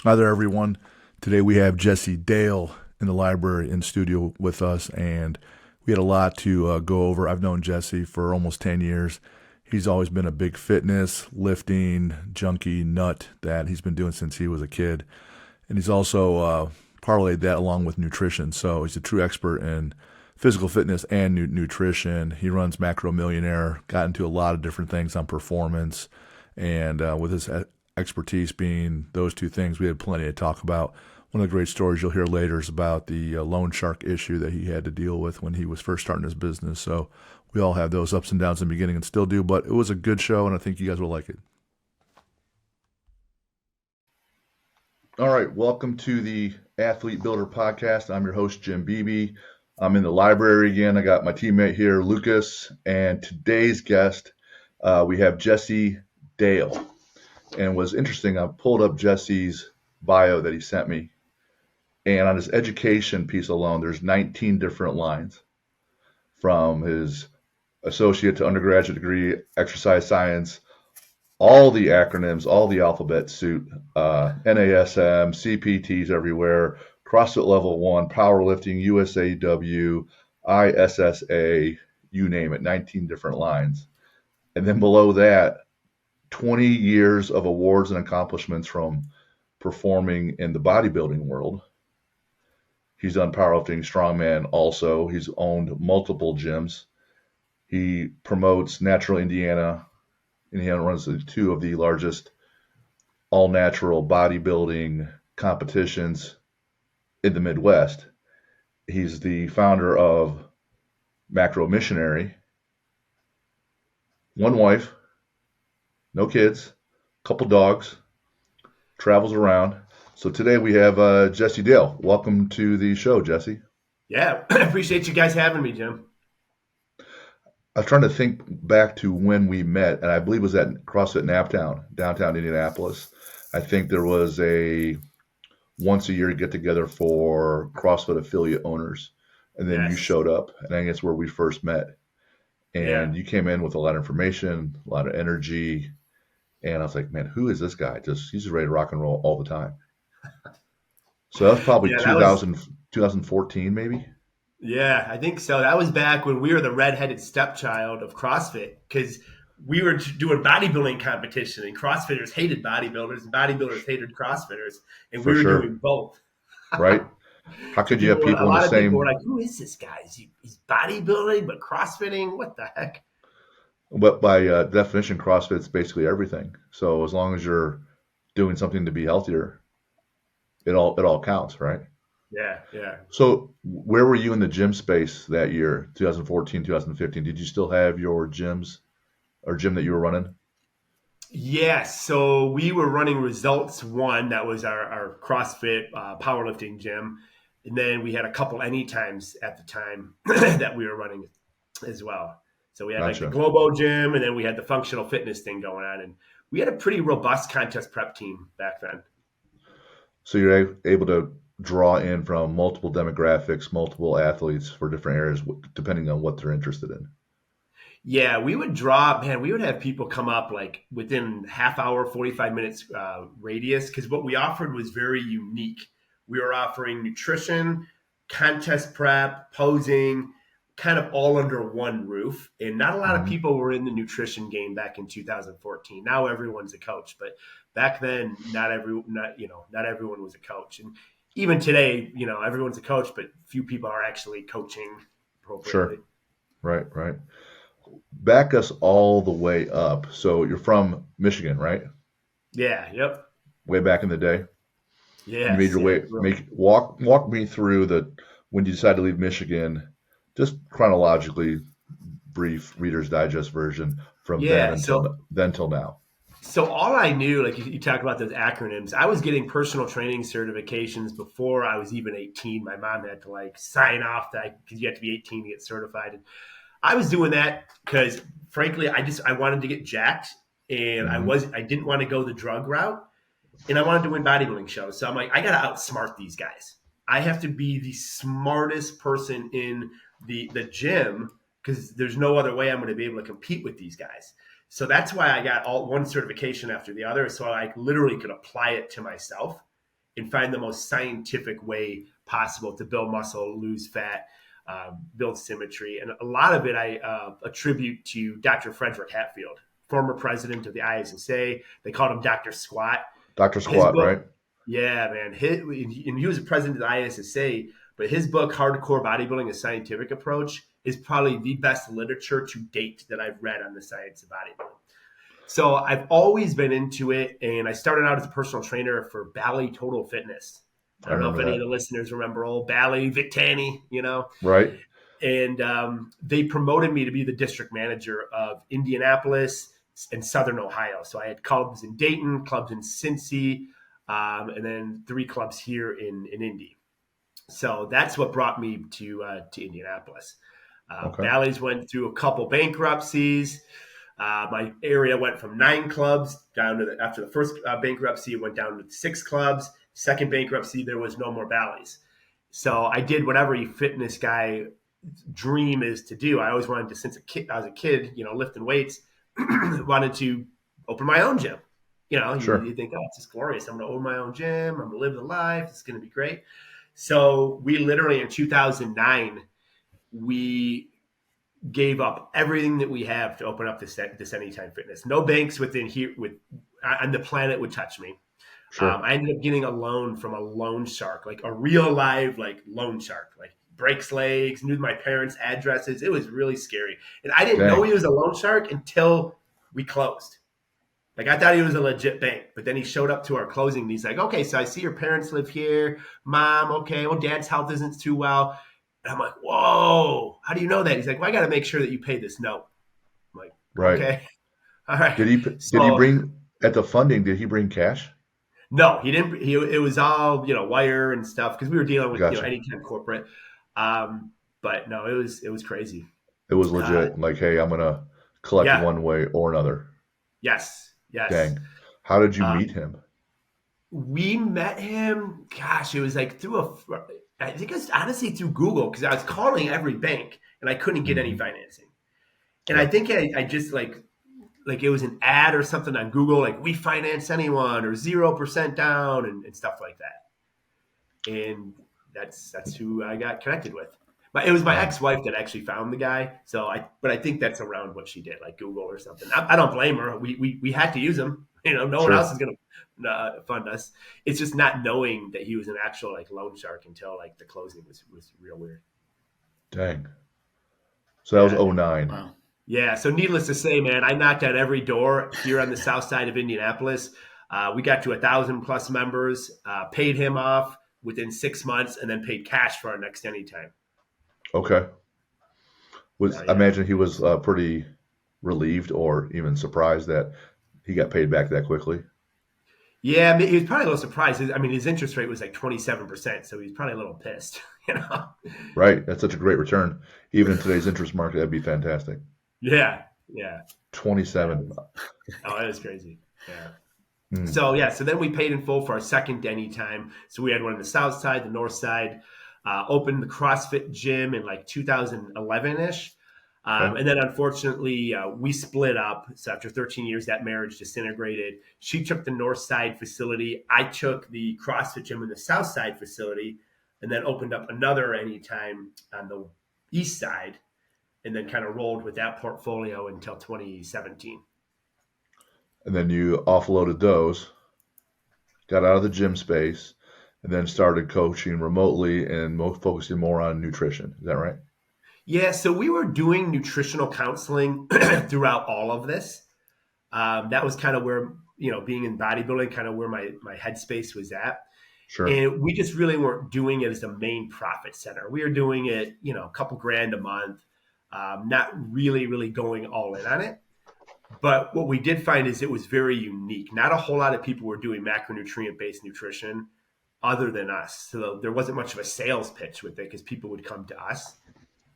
Hi there, everyone. Today we have Jesse Dale in the library in studio with us, and we had a lot to go over. I've known Jesse for almost 10 years. He's always been a big fitness, lifting, junkie nut that he's been doing since he was a kid. And he's also parlayed that along with nutrition. So he's a true expert in physical fitness and nutrition. He runs Macro Millionaire, got into a lot of different things on performance. And with his expertise being those two things, we had plenty to talk about. One of the great stories you'll hear later is about the loan shark issue that he had to deal with when he was first starting his business. So we all have those ups and downs in the beginning and still do, but it was a good show, and I think you guys will like it. All right, welcome to the Athlete Builder Podcast. I'm your host, Jim Beebe. I'm in the library again. I got my teammate here, Lucas, and today's guest, we have Jesse Dale. And it was interesting, I pulled up Jesse's bio that he sent me, and on his education piece alone, there's 19 different lines from his associate to undergraduate degree, exercise science, all the acronyms, all the alphabet soup, NASM, CPTs everywhere, CrossFit Level 1, powerlifting, USAW, ISSA, you name it, 19 different lines. And then below that, 20 years of awards and accomplishments from performing in the bodybuilding world. He's done powerlifting, strongman also. He's owned multiple gyms. He promotes Natural Indiana, and he runs two of the largest all-natural bodybuilding competitions in the Midwest. He's the founder of Macro Missionary. One wife, no kids, couple dogs, travels around. So today we have Jesse Dale. Welcome to the show, Jesse. Yeah, I appreciate you guys having me, Jim. I was trying to think back to when we met, and I believe it was at CrossFit Naptown, downtown Indianapolis. I think there was a once a year get together for CrossFit affiliate owners, and then you Yes. showed up, and I think that's where we first met. Yeah. And you came in with a lot of information, a lot of energy, and I was like, man, who is this guy? He's just ready to rock and roll all the time. So that was probably Yeah, that was 2014, maybe. yeah, I think so. That was back when we were the redheaded stepchild of CrossFit because we were doing bodybuilding competition and CrossFitters hated bodybuilders and bodybuilders hated CrossFitters and we For were sure, doing both. right? How So could you have a people in the lot of people were same? like, "Who is this guy? He's bodybuilding but CrossFitting? What the heck?" But by definition, CrossFit's basically everything. So as long as you're doing something to be healthier, it all counts, right? Yeah, yeah. So where were you in the gym space that year, 2014, 2015? Did you still have your gyms or gym that you were running? Yes, so we were running Results One. That was our CrossFit powerlifting gym, and then we had a couple anytimes at the time that we were running as well. So we had like the Gotcha. Globo gym, and then we had the functional fitness thing going on, and we had a pretty robust contest prep team back then. So you're able to draw in from multiple demographics, multiple athletes for different areas, depending on what they're interested in. Yeah, we would draw, man, we would have people come up like within half hour, 45 minutes radius because what we offered was very unique. We were offering nutrition, contest prep, posing, kind of all under one roof. And not a lot of Hmm. people were in the nutrition game back in 2014. Now everyone's a coach, but back then not everyone was a coach. And even today, everyone's a coach, but few people are actually coaching appropriately. Sure. Right, right. Back us all the way up. So you're from Michigan, right? Yeah, yep. Way back in the day. You made Yes, your yeah. way, make walk me through the when you decided to leave Michigan, just chronologically brief Reader's Digest version from then Yeah. until then till now. So all I knew, like you talk about those acronyms, I was getting personal training certifications before I was even 18. My mom had to like sign off that because you have to be 18 to get certified. And I was doing that because frankly, I wanted to get jacked and Hmm. I didn't want to go the drug route and I wanted to win bodybuilding shows. So I'm like, I got to outsmart these guys. I have to be the smartest person in the gym because there's no other way I'm going to be able to compete with these guys. So that's why I got all one certification after the other, so I literally could apply it to myself. and find the most scientific way possible to build muscle, lose fat, build symmetry. And a lot of it I attribute to Dr. Frederick Hatfield, former president of the ISSA. They called him Dr. Squat. Dr. His Squat, book, right? yeah, man. And he was a president of the ISSA, but his book, Hardcore Bodybuilding: A Scientific Approach, is probably the best literature to date that I've read on the science of bodybuilding. So I've always been into it, and I started out as a personal trainer for Bally Total Fitness. I I don't know if remember any of that. the listeners remember old Bally, Vic Tanny, Right? and they promoted me to be the district manager of Indianapolis and Southern Ohio. So I had clubs in Dayton, clubs in Cincy, and then 3 clubs here in Indy. So that's what brought me to Indianapolis. Okay. Bally's went through a couple bankruptcies. My area went from 9 clubs down to after the first bankruptcy, it went down to 6 clubs. Second bankruptcy, there was no more Bally's. So I did what every fitness guy dream is to do. I always wanted to, since I was a kid, lifting weights, wanted to open my own gym. You Sure. think, oh, it's just glorious. I'm going to own my own gym. I'm going to live the life. It's going to be great. So we literally in 2009, we gave up everything that we have to open up this Anytime Fitness. No banks within here on the planet would touch me. Sure. I ended up getting a loan from a loan shark, like a real live loan shark, like breaks legs, knew my parents' addresses. It was really scary. And I didn't know Dang. he was a loan shark until we closed. Like I thought he was a legit bank, but then he showed up to our closing and he's like, okay, so I see your parents live here. Mom, okay, well, dad's health isn't too well. And I'm like, whoa, how do you know that? He's like, well, I got to make sure that you pay this note. I'm like, Right. okay, all right. Did he So bring at the funding, did he bring cash? no, he didn't. It was all wire and stuff because we were dealing with Gotcha. any kind of corporate. But no, it was crazy. It was Uh, legit. Like, hey, I'm gonna collect yeah, one way or another. yes. Dang. How did you Uh, meet him? we met him. Gosh, it was like I think it was honestly through Google because I was calling every bank and I couldn't get any Hmm. financing. And I Yeah. think I just like it was an ad or something on Google, like we finance anyone or 0% down and stuff like that. And that's who I got connected with. But it was my Wow. ex-wife that actually found the guy. But I think that's around what she did, like Google or something. I don't blame her. We had to use him. No one else Sure. is going to fund us. It's just not knowing that he was an actual loan shark until the closing was real weird. Dang. So that was Yeah. '09. Wow. Yeah. So needless to say, man, I knocked at every door here on the south side of Indianapolis. We got to 1,000+ members, paid him off within 6 months, and then paid cash for our next Anytime. Okay. I Yeah. imagine he was pretty relieved or even surprised that he got paid back that quickly. Yeah, I mean, he was probably a little surprised. I mean, his interest rate was like 27%, so he's probably a little pissed, you know? Right. That's such a great return. Even in today's interest market, that'd be fantastic. Yeah, yeah. That 27. was, oh, that was crazy. Yeah. Hmm. So then we paid in full for our second Anytime. So we had one on the south side, the north side, opened the CrossFit gym in like 2011-ish. Okay. And then unfortunately, we split up. So after 13 years, that marriage disintegrated. She took the north side facility. I took the CrossFit gym in the south side facility and then opened up another Anytime on the east side and then kind of rolled with that portfolio until 2017. And then you offloaded those, got out of the gym space, and then started coaching remotely and focusing more on nutrition. Is that right? Yeah, so we were doing nutritional counseling throughout all of this. That was kind of where, being in bodybuilding, kind of where my headspace was at. Sure. And we just really weren't doing it as a main profit center. We were doing it, a couple grand a month, not really, really going all in on it. But what we did find is it was very unique. Not a whole lot of people were doing macronutrient based nutrition other than us. So there wasn't much of a sales pitch with it because people would come to us.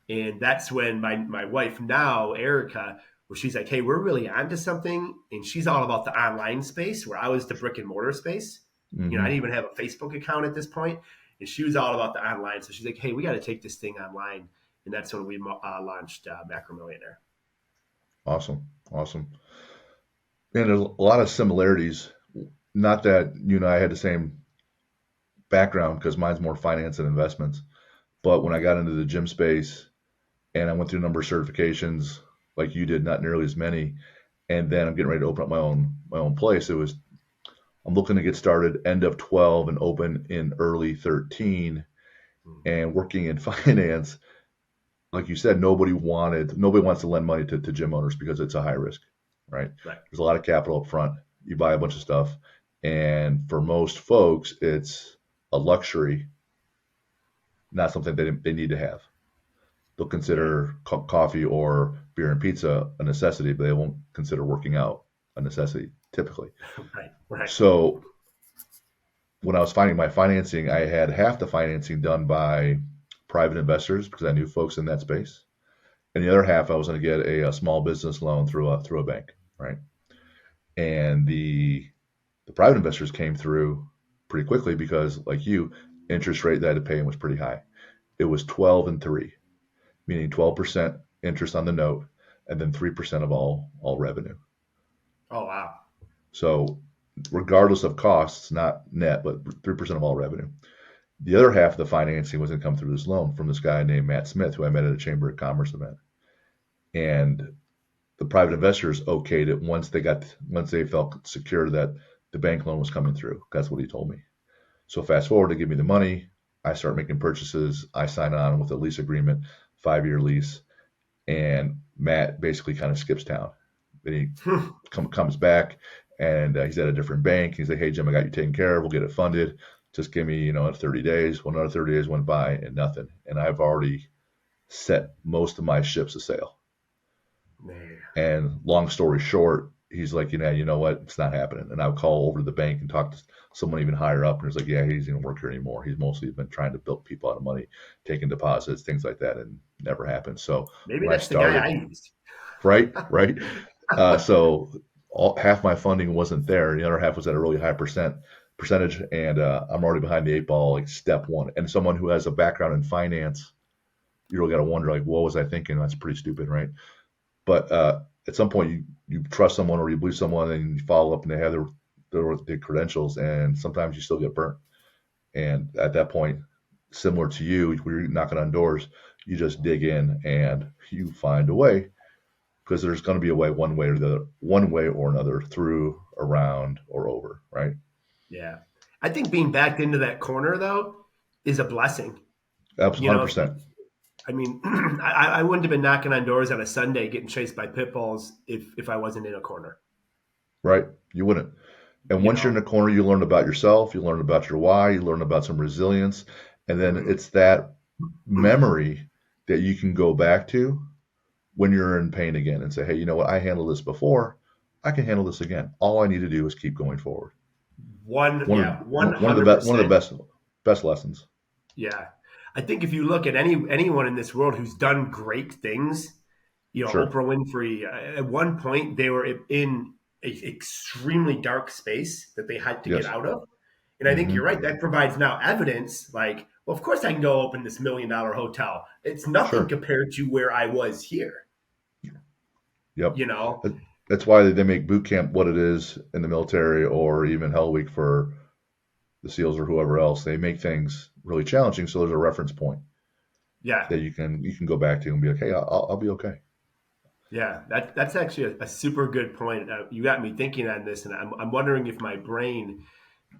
And that's when my wife now, Erica, where she's like, hey, we're really onto something. And she's all about the online space where I was the brick and mortar space. I Hmm. didn't even have a Facebook account at this point. And she was all about the online. So she's like, hey, we got to take this thing online. And that's when we launched Macro Millionaire. Awesome. Awesome. And there's a lot of similarities. Not that you and I had the same background because mine's more finance and investments. But when I got into the gym space and I went through a number of certifications like you did, not nearly as many, and then I'm getting ready to open up my own place. I'm looking to get started end of 12 and open in early 13, and working in finance. Like you said, nobody wants to lend money to gym owners because it's a high risk, right? Right. There's a lot of capital up front. You buy a bunch of stuff, and for most folks, it's a luxury, not something they need to have. They'll consider coffee or beer and pizza a necessity, but they won't consider working out a necessity typically. Right. Right. So when I was finding my financing, I had half the financing done by private investors because I knew folks in that space, and the other half I was going to get a small business loan through a bank, right? And the private investors came through pretty quickly because, like you, interest rate that I had to pay was pretty high. It was 12 and 3, meaning 12% interest on the note, and then 3% of all revenue. Oh, wow. So regardless of costs, not net, but 3% of all revenue. The other half of the financing was going to come through this loan from this guy named Matt Smith, who I met at a Chamber of Commerce event. And the private investors okayed it once they felt secure that the bank loan was coming through. That's what he told me. So fast forward, they give me the money. I start making purchases. I sign on with a lease agreement, 5-year lease. And Matt basically kind of skips town. Then he comes back, and he's at a different bank. He's like, "Hey, Jim, I got you taken care of. We'll get it funded. Just give me, 30 days." Well, another 30 days went by and nothing. And I've already set most of my ships a sail. Man. And long story short, he's like, you know what? It's not happening. And I would call over to the bank and talk to someone even higher up. And he's like, yeah, he doesn't even work here anymore. He's mostly been trying to bilk people out of money, taking deposits, things like that, and never happened. So Maybe when I that's the guy started, I used. right. So half my funding wasn't there. And the other half was at a really high percentage. And I'm already behind the 8 ball, like step one. And someone who has a background in finance, you really got to wonder, like, what was I thinking? That's pretty stupid, right? But at some point, you trust someone or you believe someone, and you follow up, and they have their credentials, and sometimes you still get burnt. And at that point, similar to you, when you're knocking on doors, you just dig in and you find a way, because there's going to be a way, one way or another, through, around, or over, right? Yeah. I think being backed into that corner, though, is a blessing. Absolutely, 100%. I mean, I wouldn't have been knocking on doors on a Sunday getting chased by pit bulls if I wasn't in a corner. Right? You wouldn't. And once you're in the corner, you learn about yourself, you learn about your why, you learn about some resilience, and then it's that memory that you can go back to when you're in pain again and say, hey, you know what? I handled this before. I can handle this again. All I need to do is keep going forward. One of the best lessons. Yeah. I think if you look at anyone in this world who's done great things, Sure. Oprah Winfrey, at one point they were in an extremely dark space that they had to get out of. And I think you're right. That provides now evidence like, well, of course I can go open this $1 million hotel. It's nothing compared to where I was here. Yep. That's why they make boot camp what it is in the military, or even Hell Week for the SEALs or whoever else. They make things really challenging, so there's a reference point. Yeah. That you can go back to and be like, hey, I'll be okay. Yeah, that's actually a super good point. You got me thinking on this, and I'm wondering if my brain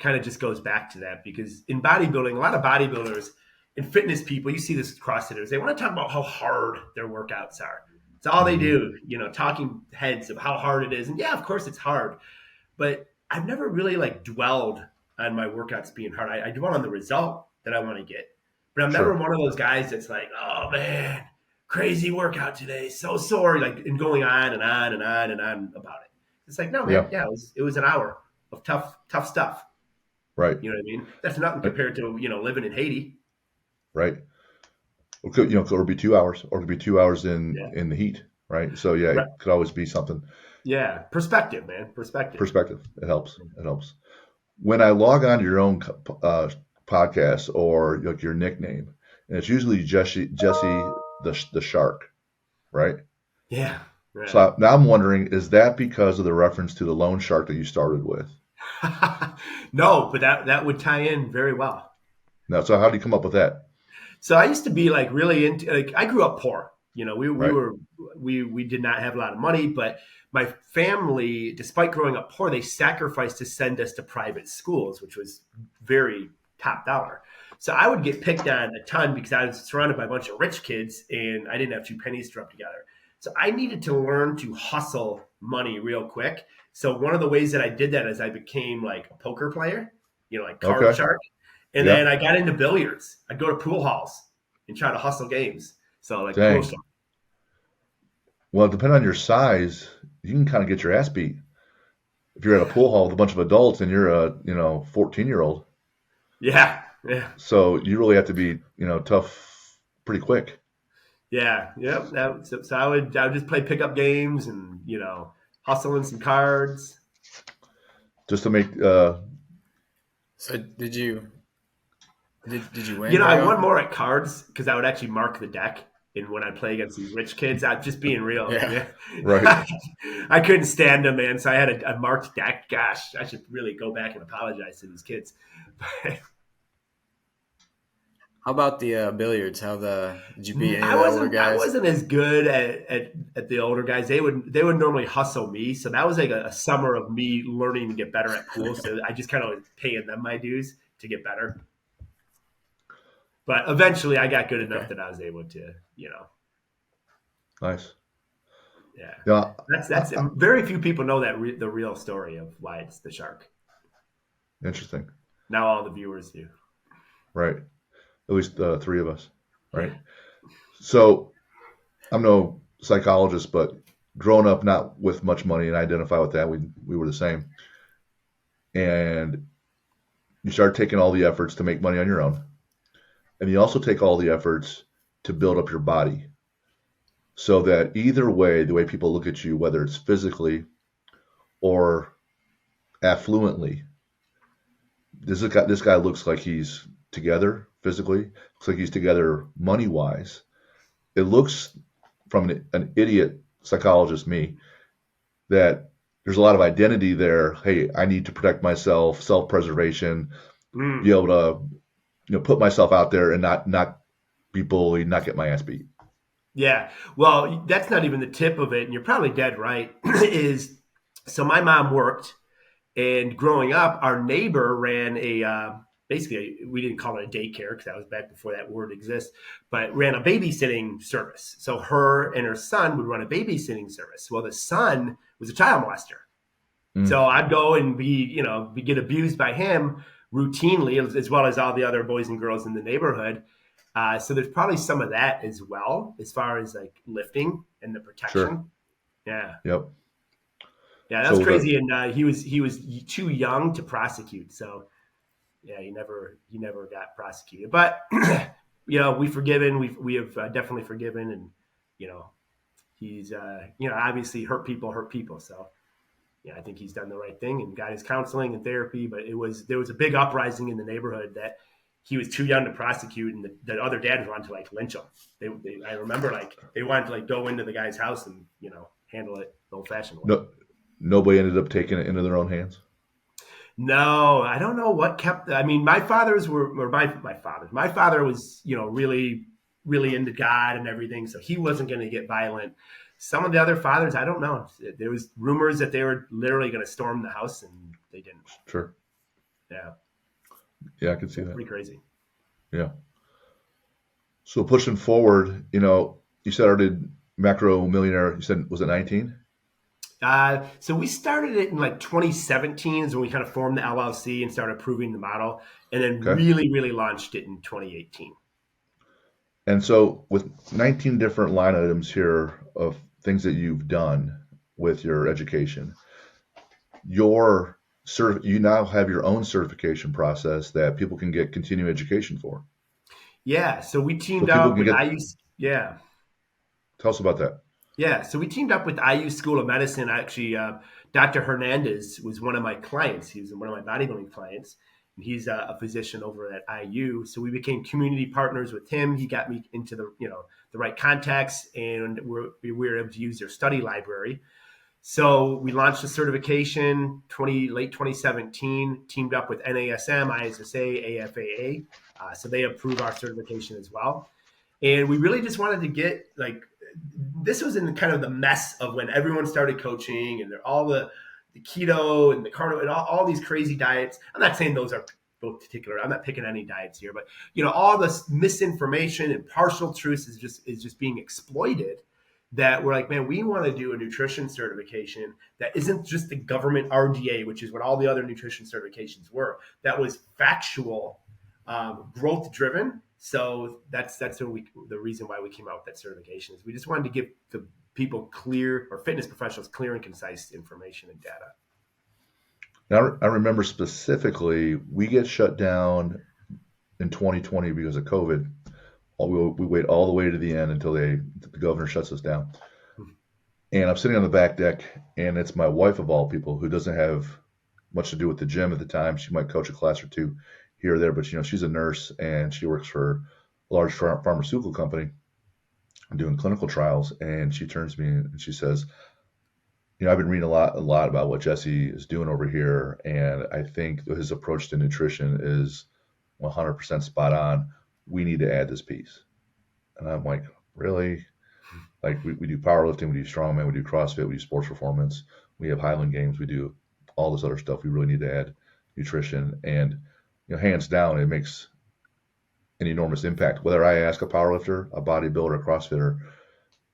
kind of just goes back to that, because in bodybuilding, a lot of bodybuilders and fitness people, you see this CrossFitters, they want to talk about how hard their workouts are. It's all they do, talking heads of how hard it is. And yeah, of course it's hard, but I've never really dwelled on my workouts being hard. I dwell on the result that I want to get, but I'm never one of those guys that's like, oh man, crazy workout today, so sore, and going on and on and on and on about it. It's like, no, man, it was an hour of tough stuff. Right. You know what I mean? That's nothing compared to, living in Haiti. Right. It could, or be 2 hours, or it could be 2 hours in the heat. Right. So it could always be something. Yeah. Perspective, man. Perspective. It helps. When I log on to your own podcast or your nickname, and it's usually Jesse the Shark, right? Yeah. Right. So now I'm wondering, is that because of the reference to the loan shark that you started with? No, but that would tie in very well. Now, so how do you come up with that? So I used to be like really into, like, I grew up poor. You know, Right. we did not have a lot of money, but my family, despite growing up poor, they sacrificed to send us to private schools, which was very top dollar. So I would get picked on a ton because I was surrounded by a bunch of rich kids and I didn't have two pennies to rub together. So I needed to learn to hustle money real quick. So one of the ways that I did that is I became like a poker player, you know, like card Okay. shark. And then Yeah. I got into billiards. I'd go to pool halls and try to hustle games. So like pool Dang. stuff. Well, depending on your size, you can kind of get your ass beat. If you're at a pool hall with a bunch of adults and you're a, 14-year-old, Yeah, yeah, so you really have to be, tough pretty quick yeah, yep. So I would just play pickup games and hustling some cards. just to make, So did you You win know, I very won often? more at cards because I would actually mark the deck. And when I play against these rich kids, I'm just being real. Yeah. Yeah. right. I couldn't stand them, man. So I had a marked deck. Gosh, I should really go back and apologize to these kids. How about the billiards? Did you beat any I of the older wasn't I guys? wasn't as good at the older guys. They would normally hustle me. So that was like a summer of me learning to get better at pool. So I just kind of was paying them my dues to get better. But eventually I got good enough Okay. that I was able to, Nice. yeah. Yeah. That's very few people know that the real story of why it's the shark. Interesting. Now all the viewers do. Right. At least three of us. Yeah. Right. So I'm no psychologist, but growing up not with much money and I identify with that, we were the same. And you start taking all the efforts to make money on your own. And you also take all the efforts to build up your body so that either way, the way people look at you, whether it's physically or affluently, this guy looks like he's together physically, looks like he's together money wise. It looks from an idiot psychologist, me, that there's a lot of identity there. Hey, I need to protect myself, self preservation, be Mm. able to put myself out there and not be bullied, not get my ass beat. Yeah. Well, that's not even the tip of it, and you're probably dead right. Is so my mom worked. And growing up, our neighbor ran basically, we didn't call it a daycare because that was back before that word exists, but ran a babysitting service. So her and her son would run a babysitting service. Well, the son was a child molester. Mm, So I'd go and get abused by him routinely, as well as all the other boys and girls in the neighborhood. So there's probably some of that as well, as far as like lifting and the sure. protection. Yeah. Yep. Yeah, that was So crazy, and he was too young to prosecute. So yeah, he never got prosecuted. But we forgiven. We have definitely forgiven, and you know he's obviously hurt people. So yeah, I think he's done the right thing and got his counseling and therapy. But there was a big uprising in the neighborhood that he was too young to prosecute, and the other dads wanted to like lynch him. I remember like they wanted to like go into the guy's house and handle it the old fashioned way. no, nobody ended up taking it into their own hands. No, I don't know what kept. I mean, my fathers were, or my fathers. My father was, really, really into God and everything, so he wasn't going to get violent. Some of the other fathers, I don't know. There was rumors that they were literally going to storm the house, and they didn't. Sure. Yeah, Yeah, I can see that's that. pretty crazy. Yeah. So pushing forward, you started Macro Millionaire. You said was it 19? So we started it in like 2017 is when we kind of formed the LLC and started proving the model, and then Okay. really, really launched it in 2018. And so with 19 different line items here of things that you've done with your education, you now have your own certification process that people can get continuing education for. Yeah, so we So teamed people up can with get, IU. Yeah. tell us about that. Yeah, so we teamed up with IU School of Medicine. Actually, Dr. Hernandez was one of my clients. He was one of my bodybuilding clients. And he's a physician over at IU. So we became community partners with him. He got me into the right contacts, and we were able to use their study library. So we launched a certification late 2017, teamed up with NASM, ISSA, AFAA. So they approve our certification as well. And we really just wanted to get this was in kind of the mess of when everyone started coaching and all the keto and the carnivore and all these crazy diets. I'm not saying those are both particular. I'm not picking any diets here, but all this misinformation and partial truths is just being exploited. That we're like, man, we want to do a nutrition certification that isn't just the government RDA, which is what all the other nutrition certifications were. That was factual, growth driven. So that's the reason why we came out with that certification is we just wanted to give the people clear, or fitness professionals, clear and concise information and data. Now, I remember specifically, we get shut down in 2020 because of COVID. We wait all the way to the end until the governor shuts us down. And I'm sitting on the back deck, and it's my wife, of all people, who doesn't have much to do with the gym at the time. She might coach a class or two here or there, but she's a nurse and she works for a large pharmaceutical company doing clinical trials. And she turns to me and she says, I've been reading a lot about what Jesse is doing over here, and I think his approach to nutrition is 100% spot on. We need to add this piece. And I'm like, really? Like we do powerlifting, we do strongman, we do CrossFit, we do sports performance, we have Highland Games, we do all this other stuff. We really need to add nutrition, and hands down, it makes an enormous impact. Whether I ask a powerlifter, a bodybuilder, a CrossFitter,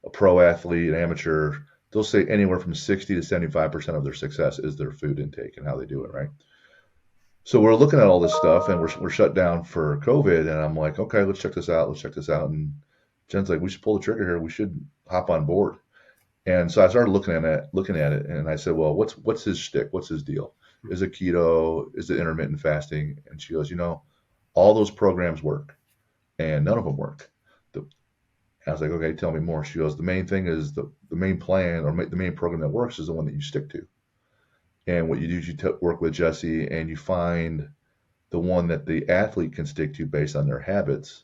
a pro athlete, an amateur, they'll say anywhere from 60 to 75% of their success is their food intake and how they do it, right? So we're looking at all this stuff, and we're shut down for COVID, and I'm like, okay, let's check this out. And Jen's like, we should pull the trigger here. We should hop on board. And so I started looking at it, and I said, well, what's his shtick? What's his deal? Is it keto? Is it intermittent fasting? And she goes, all those programs work, and none of them work. I was like, okay, tell me more. She goes, the main thing is the main plan, or the main program that works is the one that you stick to. And what you do is you work with Jesse, and you find the one that the athlete can stick to based on their habits,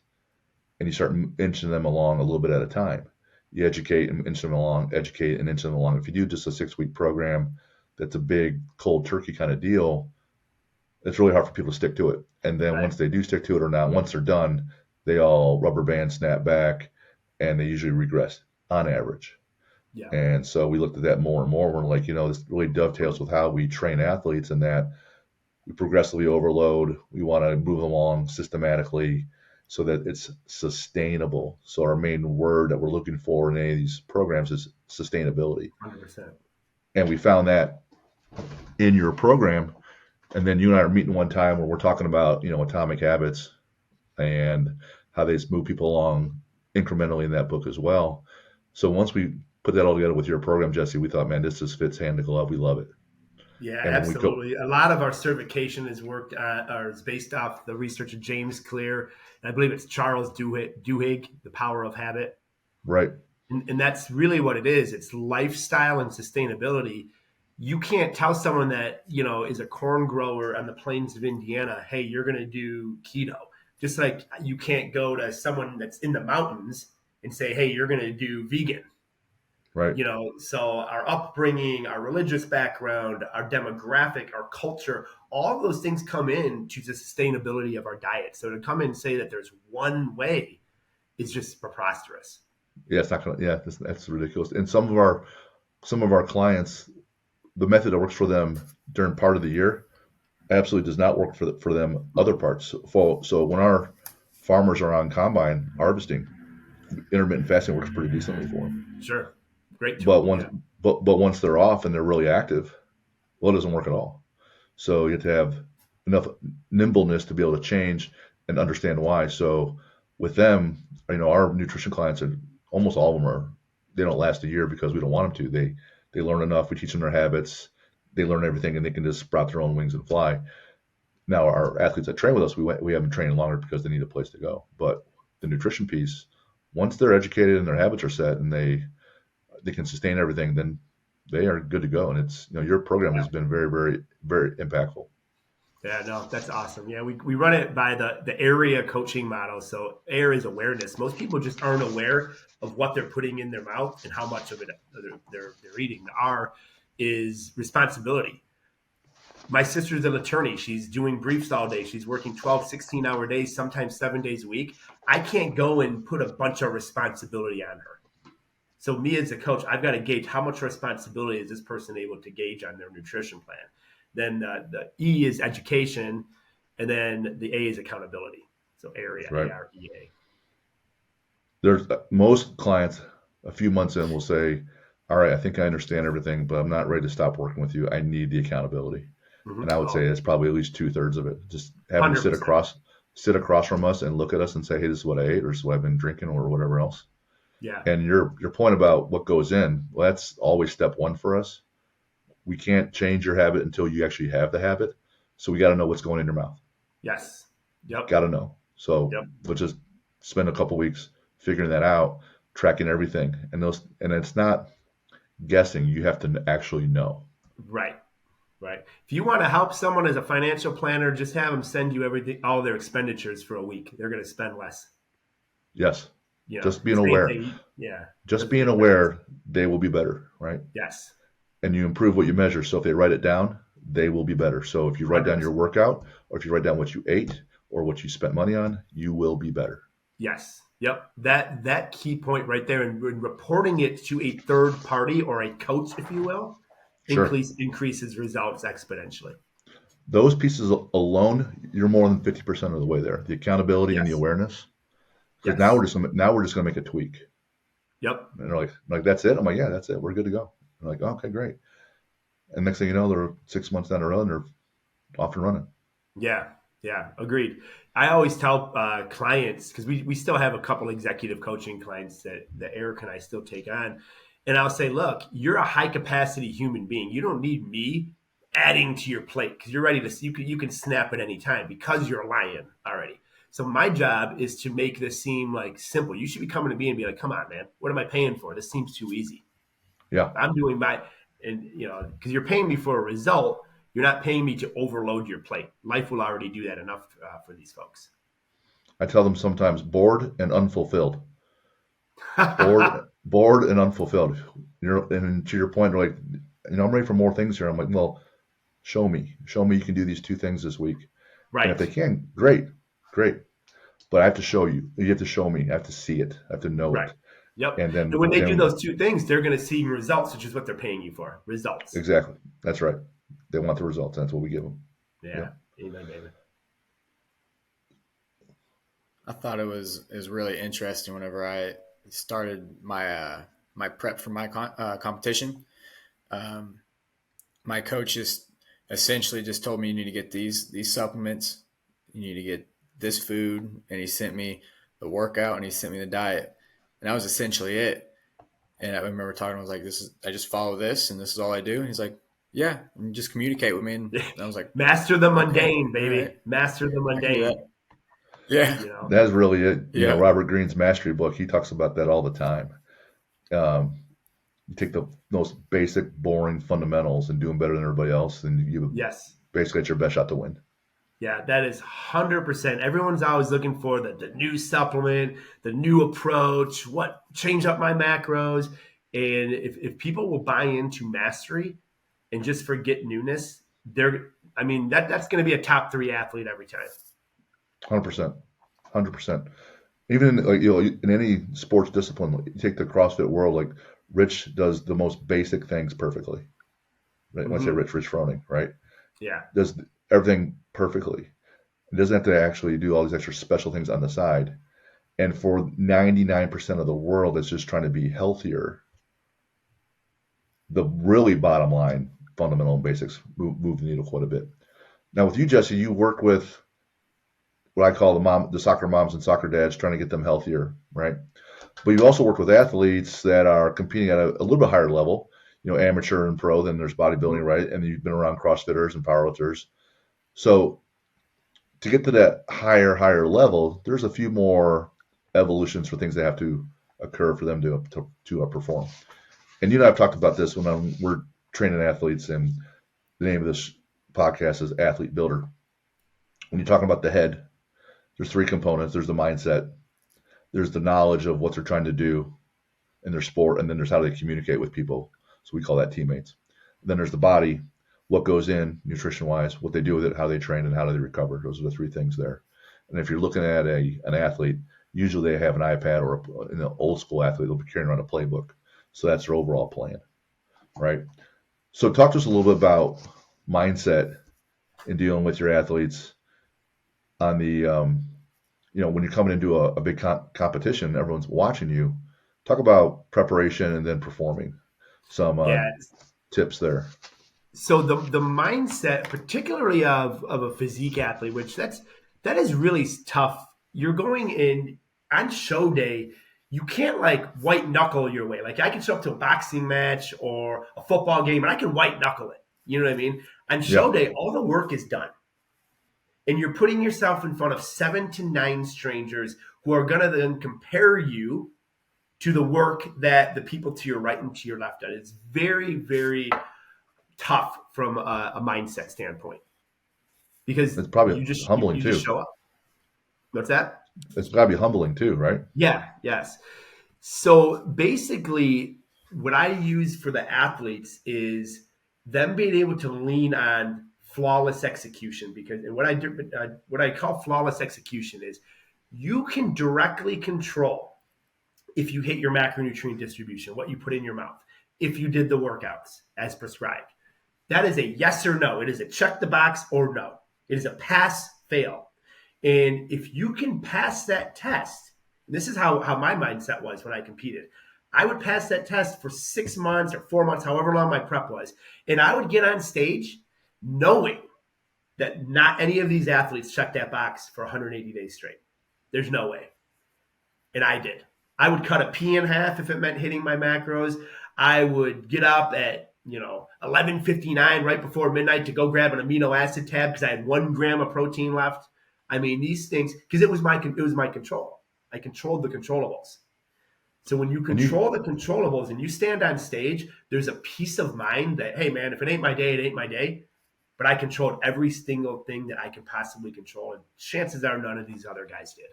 and you start inching them along a little bit at a time. You educate and inch them along, educate and inch them along. If you do just a 6-week program, that's a big cold turkey kind of deal, it's really hard for people to stick to it. And then once they do stick to it or not, once they're done, they all rubber band snap back, and they usually regress on average. Yeah. And so we looked at that more and more. We're like, this really dovetails with how we train athletes, in that we progressively overload. We want to move them along systematically so that it's sustainable. So our main word that we're looking for in any of these programs is sustainability. 100%. And we found that in your program. And then you and I are meeting one time where we're talking about, atomic habits and how they move people along incrementally in that book as well. So once we put that all together with your program, Jesse, we thought, man, this just fits hand in glove. We love it. Yeah, and absolutely. A lot of our certification is is based off the research of James Clear. And I believe it's Charles Duhigg, The Power of Habit. Right. And that's really what it is. It's lifestyle and sustainability. You can't tell someone that, is a corn grower on the plains of Indiana, hey, you're going to do keto. Just like you can't go to someone that's in the mountains and say, hey, you're going to do vegan. Right. So our upbringing, our religious background, our demographic, our culture, all of those things come in to the sustainability of our diet. So to come in and say that there's one way is just preposterous. Yeah, it's not gonna. Yeah, that's ridiculous. And some of our clients, the method that works for them during part of the year absolutely does not work for them other parts. So when our farmers are on combine harvesting, intermittent fasting works pretty decently for them. Sure. Great tool, but once they're off and they're really active, well, it doesn't work at all. So you have to have enough nimbleness to be able to change and understand why. So with them, our nutrition clients are almost all of them they don't last a year because we don't want them to. They learn enough. We teach them their habits. They learn everything, and they can just sprout their own wings and fly. Now, our athletes that train with us, we have them train longer because they need a place to go. But the nutrition piece, once they're educated and their habits are set and they can sustain everything, then they are good to go. And it's, your program has been very, very, very impactful. Yeah, no, that's awesome. Yeah, we run it by the area coaching model. So AIR is awareness. Most people just aren't aware of what they're putting in their mouth and how much of it they're eating. The R is responsibility. My sister's an attorney. She's doing briefs all day. She's working 12, 16-hour days, sometimes 7 days a week. I can't go and put a bunch of responsibility on her. So me as a coach, I've got to gauge how much responsibility is this person able to gauge on their nutrition plan. Then the E is education, and then the A is accountability. So area, Right. AREA. There's most clients a few months in will say, all right, I think I understand everything, but I'm not ready to stop working with you. I need the accountability. Mm-hmm. And I would say it's probably at least 2/3 of it. Just having to 100%. sit across from us and look at us and say, hey, this is what I ate, or this is what I've been drinking, or whatever else. Yeah. And your point about what goes in, well, that's always step one for us. We can't change your habit until you actually have the habit. So we got to know what's going in your mouth. Yes. Yep. Got to know. So Yep. we'll just spend a couple weeks figuring that out, tracking everything. And it's not guessing. You have to actually know. Right. Right. If you want to help someone as a financial planner, just have them send you everything, all their expenditures for a week. They're going to spend less. Yes. You know, Just being aware. Yeah. Just being aware, they will be better, right? Yes. And you improve what you measure. So if they write it down, they will be better. So if you write down your workout, or if you write down what you ate or what you spent money on, you will be better. Yes. Yep. That key point right there, and reporting it to a third party or a coach, if you will, Sure. increases results exponentially. Those pieces alone, you're more than 50% of the way there. The accountability and the awareness. Because now we're just gonna make a tweak. Yep. And they're like, that's it? I'm like, yeah, that's it. We're good to go. They're like, oh, okay, great. And next thing you know, they're 6 months down the road and they're off and running. Yeah. Yeah. Agreed. I always tell clients, because we still have a couple executive coaching clients that Eric and I still take on. And I'll say, look, you're a high capacity human being. You don't need me adding to your plate because you're ready to, you can snap at any time because you're a lion already. So my job is to make this seem like simple. You should be coming to me and be like, come on, man, what am I paying for? This seems too easy. Yeah. I'm doing because you're paying me for a result. You're not paying me to overload your plate. Life will already do that enough for these folks. I tell them sometimes bored and unfulfilled. bored and unfulfilled. And to your point, they're like, I'm ready for more things here. I'm like, well, show me you can do these 2 things this week. Right. And if they can, great. But I have to show you. You have to show me. I have to see it. I have to know it. Yep. And then when they do those 2 things, they're going to see results, which is what they're paying you for. Results. Exactly. That's right. They want the results. That's what we give them. Yeah. Amen, baby. I thought it was really interesting whenever I started my my prep for my competition. My coach just essentially just told me you need to get these supplements, you need to get this food, and he sent me the workout and he sent me the diet, and that was essentially it. And I remember talking, I was like, I just follow this and this is all I do. And he's like, yeah, and just communicate with me. And I was like, master the mundane, okay, baby. right. Master the mundane. Yeah. That's really it. Robert Greene's mastery book, he talks about that all the time. You take the most basic, boring fundamentals and do them better than everybody else, and you basically get your best shot to win. Yeah, that is 100%. Everyone's always looking for the new supplement, the new approach, what change up my macros. And if people will buy into mastery and just forget newness, that's going to be a top 3 athlete every time. 100%. Even in any sports discipline, you take the CrossFit world, like Rich does the most basic things perfectly. Right? Mm-hmm. When I say Rich Froning, right? Yeah. Does everything perfectly. It doesn't have to actually do all these extra special things on the side. And for 99% of the world that's just trying to be healthier, the really bottom line, fundamental and basics move the needle quite a bit. Now with you, Jesse, you work with what I call the soccer moms and soccer dads, trying to get them healthier, right? But you also work with athletes that are competing at a little bit higher level, amateur and pro. Then there's bodybuilding, right? And you've been around CrossFitters and powerlifters. So to get to that higher level, there's a few more evolutions for things that have to occur for them to perform. And I've talked about this when we're training athletes, and the name of this podcast is Athlete Builder. When you're talking about the head, there's 3 components. There's the mindset, there's the knowledge of what they're trying to do in their sport, and then there's how they communicate with people. So we call that teammates. Then there's the body, what goes in nutrition-wise, what they do with it, how they train, and how do they recover. Those are the three things there. And if you're looking at an athlete, usually they have an iPad, or in an old school athlete, they'll be carrying around a playbook. So that's their overall plan, right? So talk to us a little bit about mindset in dealing with your athletes on the, when you're coming into a big competition, everyone's watching you. Talk about preparation and then performing. Some Yeah. tips there. So the mindset, particularly of a physique athlete, which that is really tough. You're going in on show day. You can't like white knuckle your way. Like I can show up to a boxing match or a football game and I can white knuckle it. You know what I mean? On show day, all the work is done. And you're putting yourself in front of 7 to 9 strangers who are going to then compare you to the work that the people to your right and to your left did. It's very, very tough from a mindset standpoint because it's probably you just humbling you too. just show up. What's that? It's got to be humbling too, right? Yeah. Yes. So basically, what I use for the athletes is them being able to lean on flawless execution, because and what I call flawless execution is you can directly control if you hit your macronutrient distribution, what you put in your mouth, if you did the workouts as prescribed. That is a yes or no. It is a check the box or no. It is a pass, fail. And if you can pass that test, and this is how my mindset was when I competed. I would pass that test for 6 months or 4 months, however long my prep was. And I would get on stage knowing that not any of these athletes checked that box for 180 days straight. There's no way. And I did. I would cut a pea in half if it meant hitting my macros. I would get up at 11:59 right before midnight to go grab an amino acid tab because I had 1 gram of protein left. I mean, these things, because it was my control. I controlled the controllables. So when you control the controllables and you stand on stage, there's a peace of mind that, hey man, if it ain't my day, it ain't my day. But I controlled every single thing that I could possibly control, and chances are none of these other guys did.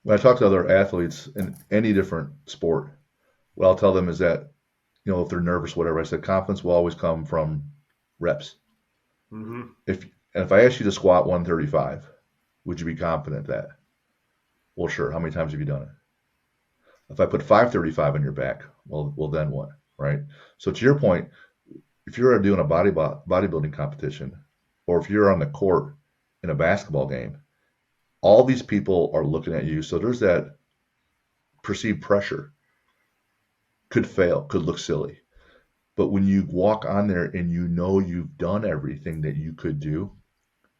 When I talk to other athletes in any different sport, what I'll tell them is that, if they're nervous, whatever, I said confidence will always come from reps. Mm-hmm. If I ask you to squat 135, would you be confident that? Well, sure. How many times have you done it? If I put 535 on your back, well, then what, right? So to your point, if you're doing a bodybuilding competition, or if you're on the court in a basketball game, all these people are looking at you. So there's that perceived pressure. Could fail, could look silly. But when you walk on there and you've done everything that you could do,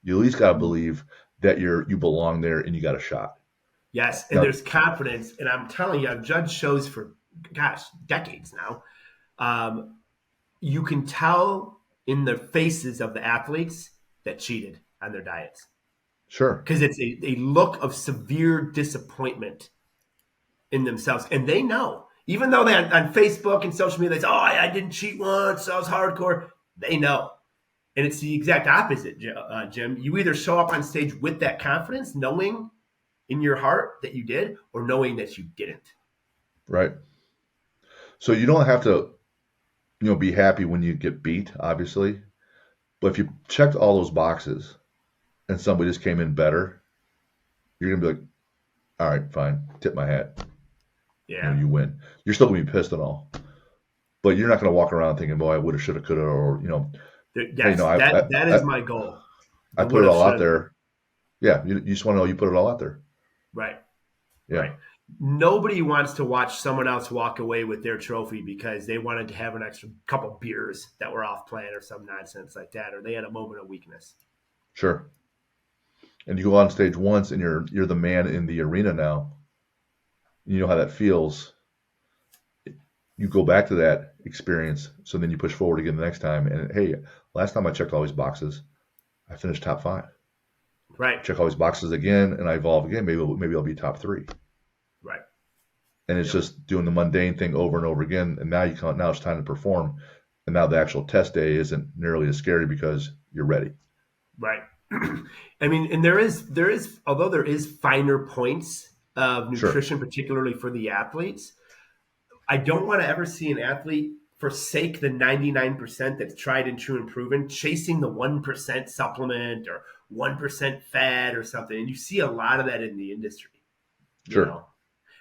you at least got to believe that you belong there and you got a shot. Yes, and there's confidence. And I'm telling you, I've judged shows for, decades now. You can tell in the faces of the athletes that cheated on their diets. Sure. Because it's a look of severe disappointment in themselves. And they know. Even though they on Facebook and social media, they say, I didn't cheat once, I was hardcore. They know. And it's the exact opposite, Jim. You either show up on stage with that confidence, knowing in your heart that you did, or knowing that you didn't. Right. So you don't have to, be happy when you get beat, obviously. But if you checked all those boxes and somebody just came in better, you're going to be like, all right, fine, tip my hat. Yeah. You win. You're still going to be pissed and all. But you're not going to walk around thinking, boy, I would have, should have, could have, or, Yes, that is my goal. I put it all out there. Yeah, you just want to know you put it all out there. Right. Yeah. Right. Nobody wants to watch someone else walk away with their trophy because they wanted to have an extra couple beers that were off plan or some nonsense like that, or they had a moment of weakness. Sure. And you go on stage once and you're the man in the arena now. You know how that feels. You go back to that experience, so then you push forward again the next time. And hey, last time I checked all these boxes, I finished top 5. Right. Check all these boxes again, and I evolve again. Maybe I'll be top 3. Right. And it's just doing the mundane thing over and over again. And now it's time to perform. And now the actual test day isn't nearly as scary because you're ready. Right. I mean, and there is, although there is finer points of nutrition, particularly for the athletes, I don't want to ever see an athlete forsake the 99% that's tried and true and proven, chasing the 1% supplement or 1% fad or something. And you see a lot of that in the industry, you Sure. know.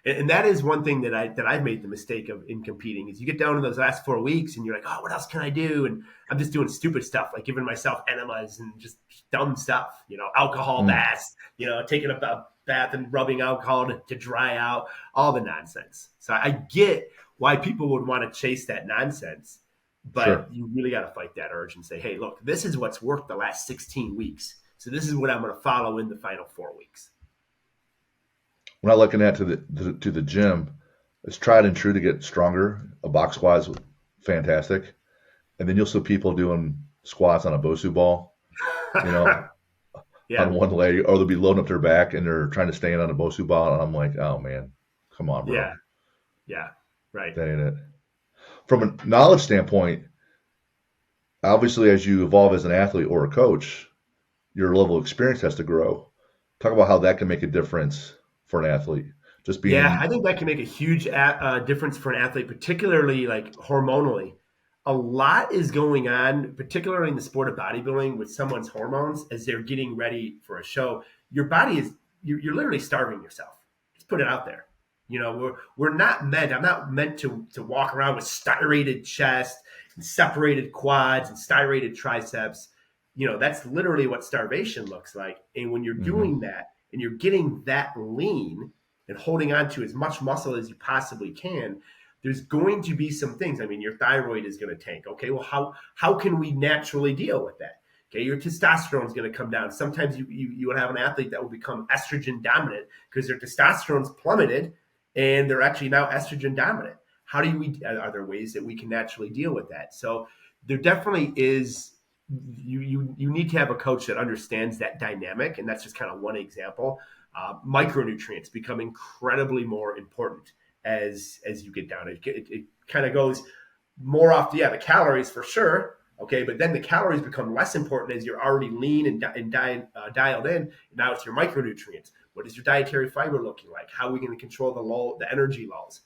And that is one thing that I've made the mistake of in competing is you get down to those last 4 weeks and you're like, oh, what else can I do? And I'm just doing stupid stuff, like giving myself enemas and just dumb stuff, alcohol baths, taking a bath and rubbing alcohol to dry out, all the nonsense. So I get why people would want to chase that nonsense, but Sure. you really got to fight that urge and say, hey, look, this is what's worked the last 16 weeks. So this is what I'm going to follow in the final 4 weeks. When I looking at to the gym, it's tried and true to get stronger. A box squat is fantastic, and then you'll see people doing squats on a Bosu ball, Yeah. on one leg, or they'll be loading up their back and they're trying to stand on a Bosu ball, and I'm like, oh man, come on, bro. Yeah. Right. That ain't it. From a knowledge standpoint, obviously, as you evolve as an athlete or a coach, your level of experience has to grow. Talk about how that can make a difference for an athlete. Just being, Yeah, I think that can make a huge difference for an athlete, particularly like hormonally. A lot is going on, particularly in the sport of bodybuilding, with someone's hormones as they're getting ready for a show. Your body is you're literally starving yourself. Just put it out there. We're not meant. I'm not meant to walk around with striated chest and separated quads and striated triceps. That's literally what starvation looks like. And when you're doing that and you're getting that lean and holding on to as much muscle as you possibly can, there's going to be some things. I mean, your thyroid is going to tank. Okay, well, how can we naturally deal with that? Okay, your testosterone is going to come down. Sometimes you would have an athlete that will become estrogen dominant because their testosterone's plummeted and they're actually now estrogen dominant. Are there ways that we can naturally deal with that? So there definitely is. You need to have a coach that understands that dynamic, and that's just kind of one example. Micronutrients become incredibly more important as you get down. It kind of goes more off the calories for sure. Okay, but then the calories become less important as you're already lean and dialed in. Now it's your micronutrients. What is your dietary fiber looking like? How are we going to control the energy lulls?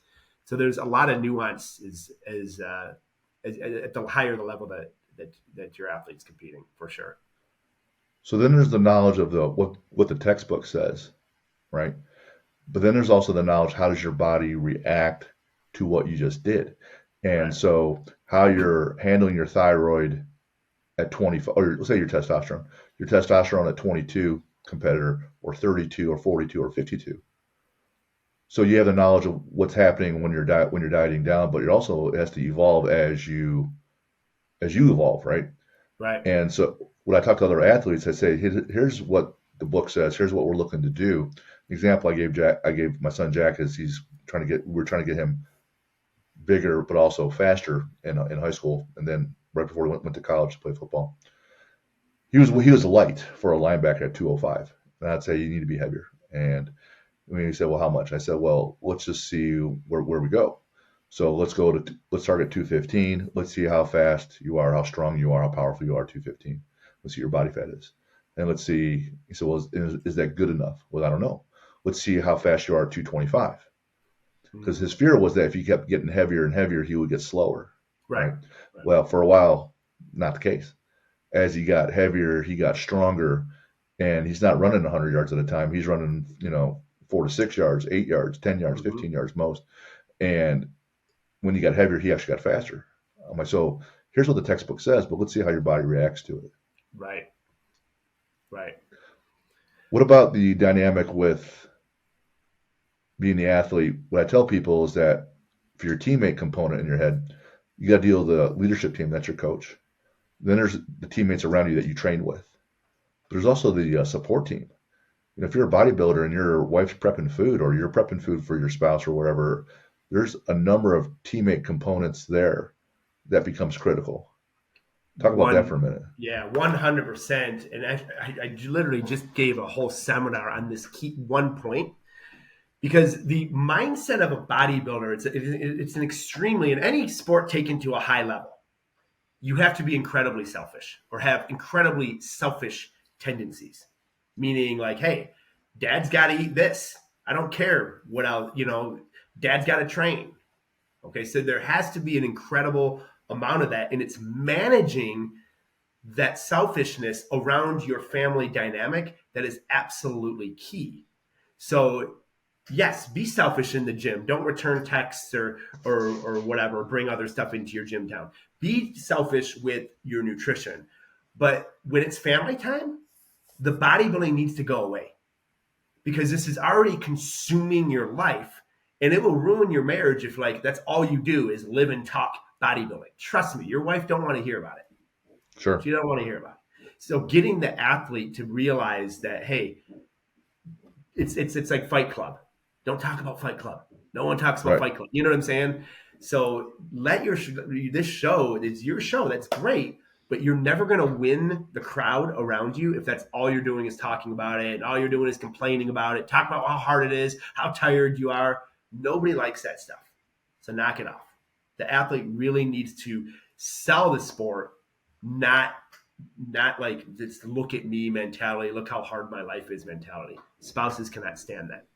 So there's a lot of nuance as at the higher the level that your athlete's competing, for sure. So then there's the knowledge of what the textbook says, right? But then there's also the knowledge, how does your body react to what you just did? And Right. so how you're handling your thyroid at 25, or let's say your testosterone at 22 competitor, or 32 or 42 or 52. So you have the knowledge of what's happening when you're dieting down, but it also has to evolve as you evolve, right? Right. And so when I talk to other athletes, I say, here's what the book says. Here's what we're looking to do. The example I gave my son Jack is we're trying to get him bigger, but also faster in high school. And then right before he went to college to play football, he was light for a linebacker at 205. And I'd say you need to be heavier. And when he said, well, how much? I said, well, let's just see where we go. So let's target 215. Let's see how fast you are, how strong you are, how powerful you are at 215. Let's see what your body fat is. And let's see, he said, well, is that good enough? Well, I don't know. Let's see how fast you are at 225. Because his fear was that if he kept getting heavier and heavier, he would get slower. Right. Well, for a while, not the case. As he got heavier, he got stronger, and he's not running 100 yards at a time. He's running, 4 to 6 yards, 8 yards, 10 yards, 15 yards most. And when he got heavier, he actually got faster. I'm like, so here's what the textbook says, but let's see how your body reacts to it. Right. What about the dynamic with being the athlete? What I tell people is that for your teammate component in your head, you got to deal with the leadership team. That's your coach. Then there's the teammates around you that you train with. There's also the support team. If you're a bodybuilder and your wife's prepping food, or you're prepping food for your spouse or whatever, there's a number of teammate components there that becomes critical. Talk about that for a minute. Yeah, 100%. And I literally just gave a whole seminar on this key one point, because the mindset of a bodybuilder, it's an extremely, in any sport taken to a high level, you have to be incredibly selfish or have incredibly selfish tendencies. Meaning like, hey, dad's got to eat this. I don't care what else, dad's got to train. Okay. So there has to be an incredible amount of that. And it's managing that selfishness around your family dynamic that is absolutely key. So yes, be selfish in the gym. Don't return texts or whatever, bring other stuff into your gym town. Be selfish with your nutrition. But when it's family time, the bodybuilding needs to go away because this is already consuming your life, and it will ruin your marriage if like that's all you do is live and talk bodybuilding. Trust me, your wife don't want to hear about it. Sure. She don't want to hear about it. So getting the athlete to realize that, hey, it's like Fight Club. Don't talk about Fight Club. No one talks about Fight Club. You know what I'm saying? So let this show, it's your show. That's great. But you're never going to win the crowd around you if that's all you're doing is talking about it and all you're doing is complaining about it, talk about how hard it is, how tired you are. Nobody likes that stuff. So knock it off. The athlete really needs to sell the sport, not like this look at me mentality, look how hard my life is mentality. Spouses cannot stand that.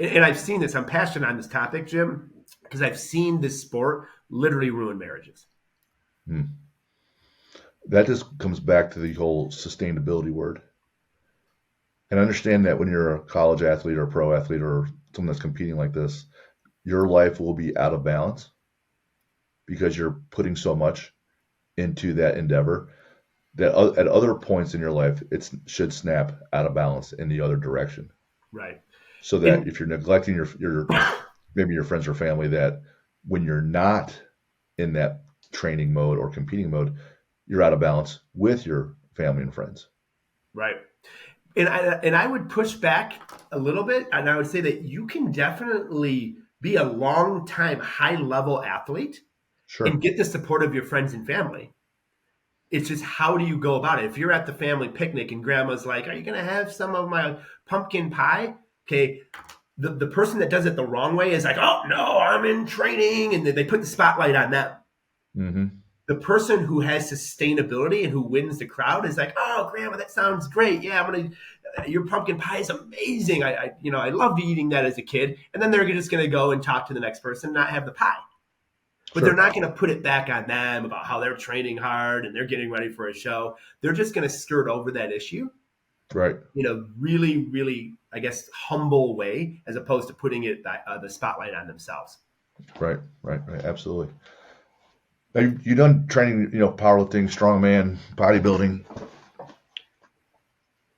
And I've seen this. I'm passionate on this topic, Jim, because I've seen this sport literally ruin marriages. That just comes back to the whole sustainability word. And understand that when you're a college athlete or a pro athlete or someone that's competing like this, your life will be out of balance because you're putting so much into that endeavor that at other points in your life, it should snap out of balance in the other direction. Right. So that if you're neglecting your maybe your friends or family, that when you're not in that training mode or competing mode, you're out of balance with your family and friends. Right. And I would push back a little bit, and I would say that you can definitely be a long-time high-level athlete and get the support of your friends and family. It's just how do you go about it? If you're at the family picnic and grandma's like, are you going to have some of my pumpkin pie? Okay, the person that does it the wrong way is like, oh, no, I'm in training. And they put the spotlight on them. Mm-hmm. The person who has sustainability and who wins the crowd is like, oh, grandma, that sounds great. Yeah, your pumpkin pie is amazing. I loved eating that as a kid. And then they're just going to go and talk to the next person and not have the pie. But they're not going to put it back on them about how they're training hard and they're getting ready for a show. They're just going to skirt over that issue. Right. In a really, really, I guess, humble way, as opposed to putting it the spotlight on themselves. Right. Absolutely. Now, you've done training, powerlifting, strongman, bodybuilding.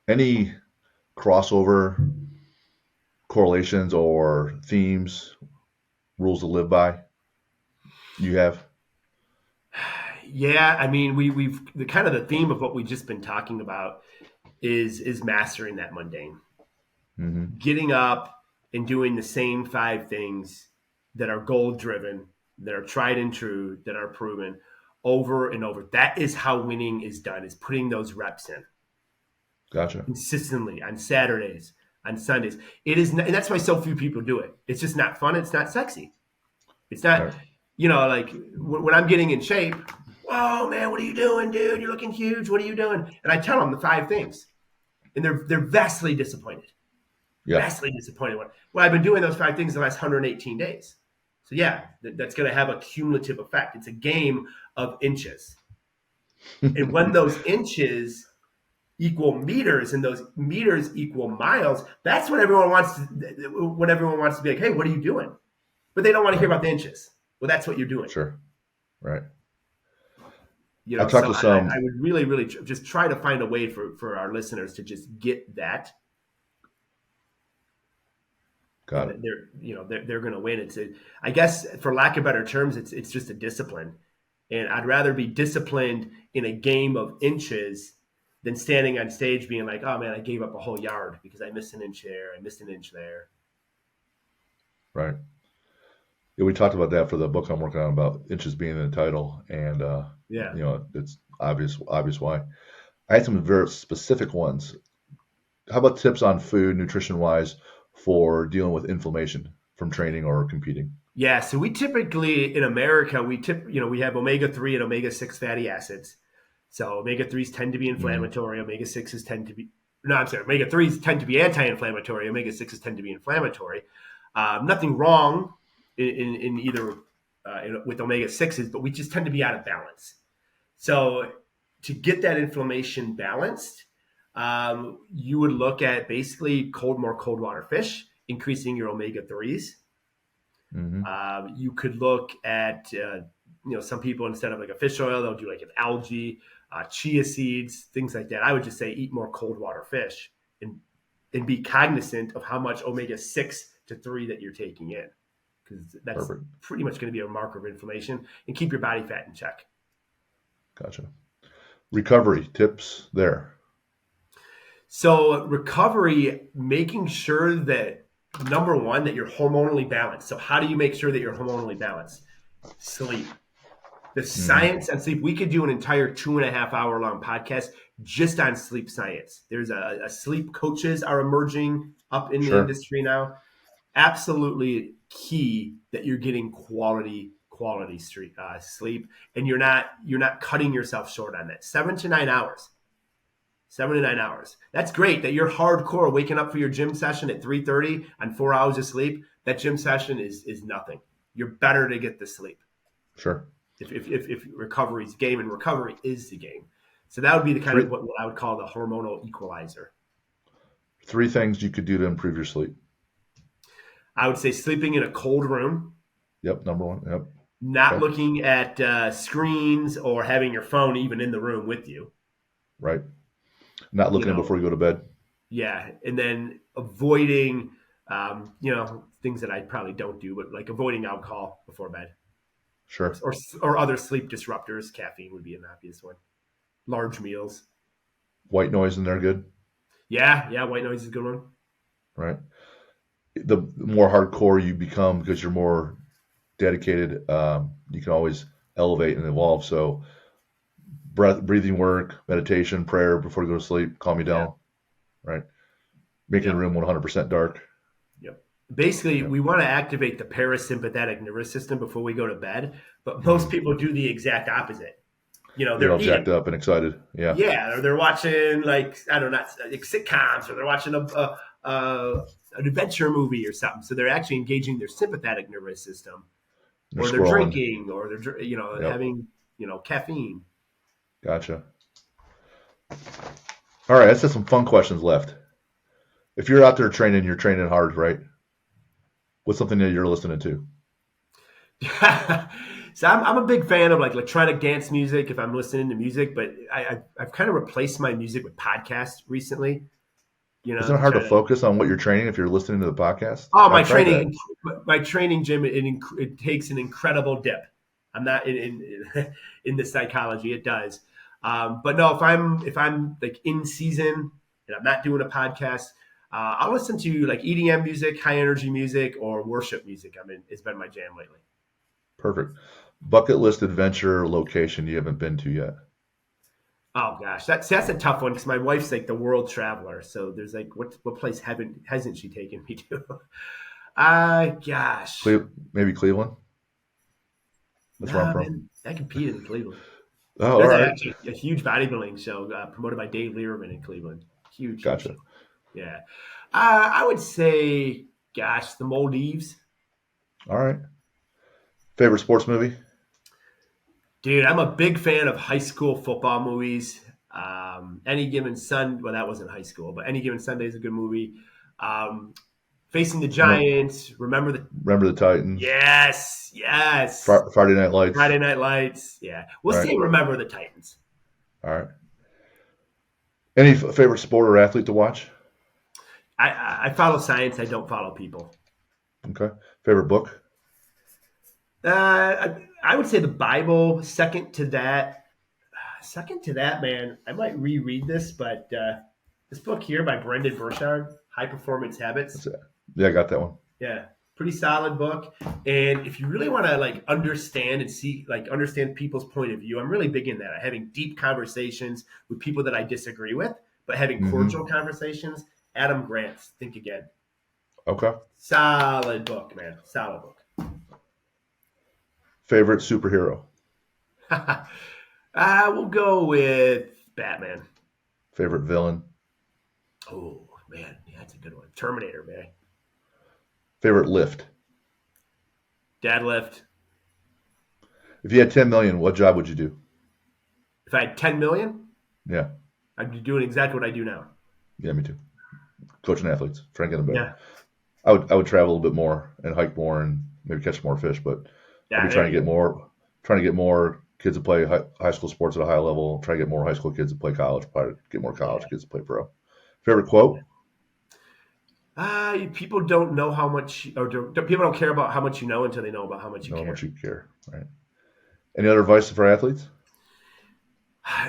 Any crossover correlations or themes, rules to live by you have? Yeah, I mean, we've the kind of the theme of what we've just been talking about is mastering that mundane. Mm-hmm. Getting up and doing the same 5 things that are goal driven, that are tried and true, that are proven over and over. That is how winning is done, is putting those reps in. Gotcha. Consistently on Saturdays, on Sundays. It is, and that's why so few people do it. It's just not fun. It's not sexy. It's not, like when I'm getting in shape, whoa, man, what are you doing, dude? You're looking huge. What are you doing? And I tell them the 5 things. And they're vastly disappointed. Yeah. Vastly disappointed. Well, I've been doing those 5 things the last 118 days. So yeah, that's going to have a cumulative effect. It's a game of inches. And when those inches equal meters and those meters equal miles, that's when everyone wants to be like, hey, what are you doing? But they don't want to hear about the inches. Well, that's what you're doing. Sure. Right. I would really, really just try to find a way for our listeners to just get that. Got it. They're going to win. I guess for lack of better terms, it's just a discipline. And I'd rather be disciplined in a game of inches than standing on stage being like, oh man, I gave up a whole yard because I missed an inch there. I missed an inch there. Right. Yeah, we talked about that for the book I'm working on about inches being in the title. And, it's obvious why. I had some very specific ones. How about tips on food, nutrition-wise, for dealing with inflammation from training or competing? Yeah, so we typically, in America, we have omega-3 and omega-6 fatty acids. So omega-3s tend to be inflammatory. Omega-6s tend to be, omega-3s tend to be anti-inflammatory. Omega-6s tend to be inflammatory. Nothing wrong in either with omega-6s, but we just tend to be out of balance. So to get that inflammation balanced, you would look at basically more cold water fish, increasing your omega-3s. You could look at, some people, instead of like a fish oil, they'll do like an algae, chia seeds, things like that. I would just say eat more cold water fish and be cognizant of how much omega-6 to 3 that you're taking in, because that's pretty much going to be a marker of inflammation, and keep your body fat in check. Gotcha. Recovery tips there. So recovery, making sure that, number one, that you're hormonally balanced. So how do you make sure that you're hormonally balanced? Sleep. The science on sleep. We could do an entire 2.5 hour long podcast just on sleep science. There's a sleep coaches are emerging up in the industry now. Absolutely key that you're getting quality sleep, and you're not cutting yourself short on that. 7 to 9 hours. 7 to 9 hours. That's great that you're hardcore waking up for your gym session at 3:30 on 4 hours of sleep. That gym session is nothing. You're better to get the sleep. Sure. If recovery's game, and recovery is the game. So that would be the kind of what I would call the hormonal equalizer. 3 things you could do to improve your sleep. I would say sleeping in a cold room. Yep, number 1. Yep. Not looking at screens or having your phone even in the room with you. Right. Not looking at before you go to bed. Yeah, and then avoiding, things that I probably don't do, but like avoiding alcohol before bed. Sure. Or other sleep disruptors. Caffeine would be an obvious one. Large meals. White noise in there good? Yeah, white noise is a good one. Right. The more hardcore you become, because you're more dedicated, you can always elevate and evolve. So breathing work, meditation, prayer before you go to sleep, calm you down, right? Making the room 100% dark. Yep. Basically, we want to activate the parasympathetic nervous system before we go to bed, but most people do the exact opposite. They're all jacked up and excited. Yeah. Yeah, or they're watching like sitcoms, or they're watching an adventure movie or something. So they're actually engaging their sympathetic nervous system, or they're drinking, or they're having caffeine. Gotcha. All right, let's have some fun questions left. If you're out there training, you're training hard, right? What's something that you're listening to? So I'm a big fan of like electronic dance music if I'm listening to music, but I've kind of replaced my music with podcasts recently. Isn't it hard to focus on what you're training if you're listening to the podcast? Oh, my training, Jim, it takes an incredible dip. I'm not in the psychology, it does. But no, if I'm like in season and I'm not doing a podcast, I'll listen to like EDM music, high energy music, or worship music. It's been my jam lately. Perfect. Bucket list adventure location you haven't been to yet? Oh gosh, that's a tough one, because my wife's like the world traveler. So there's like, what place hasn't she taken me to? Gosh, maybe Cleveland. That's where I'm from. I competed in Cleveland. Oh, there's all right. Actually a huge bodybuilding show promoted by Dave Learman in Cleveland. Huge. Gotcha. Show. Yeah, I would say, gosh, the Maldives. All right. Favorite sports movie? Dude, I'm a big fan of high school football movies. Any Given Sunday, well, that wasn't high school, but Any Given Sunday is a good movie. Facing the Giants, Remember the Titans. Yes. Friday Night Lights. Yeah. We'll say Remember the Titans. All right. Any favorite sport or athlete to watch? I follow science. I don't follow people. Okay. Favorite book? I would say the Bible. Second to that, man, I might reread this, but this book here by Brendan Burchard, High Performance Habits. Yeah, I got that one. Yeah, pretty solid book. And if you really want to like understand people's point of view, I'm really big in that. Having deep conversations with people that I disagree with, but having cordial conversations. Adam Grant's Think Again. Okay. Solid book, man. Solid book. Favorite superhero? We'll go with Batman. Favorite villain? Oh, man. Yeah, that's a good one. Terminator, man. Favorite lift? Deadlift. If you had 10 million, what job would you do? If I had 10 million, Yeah. I'd be doing exactly what I do now. Yeah, me too. Coaching athletes, trying to get them better. Yeah. I would travel a little bit more and hike more and maybe catch more fish, but I'd be trying to get more kids to play high school sports at a high level, try to get more high school kids to play college, probably get more college kids to play pro. Favorite quote? People don't know how much, or people don't care about how much you know until they know about how much you care. How much you care, right? Any other advice for athletes?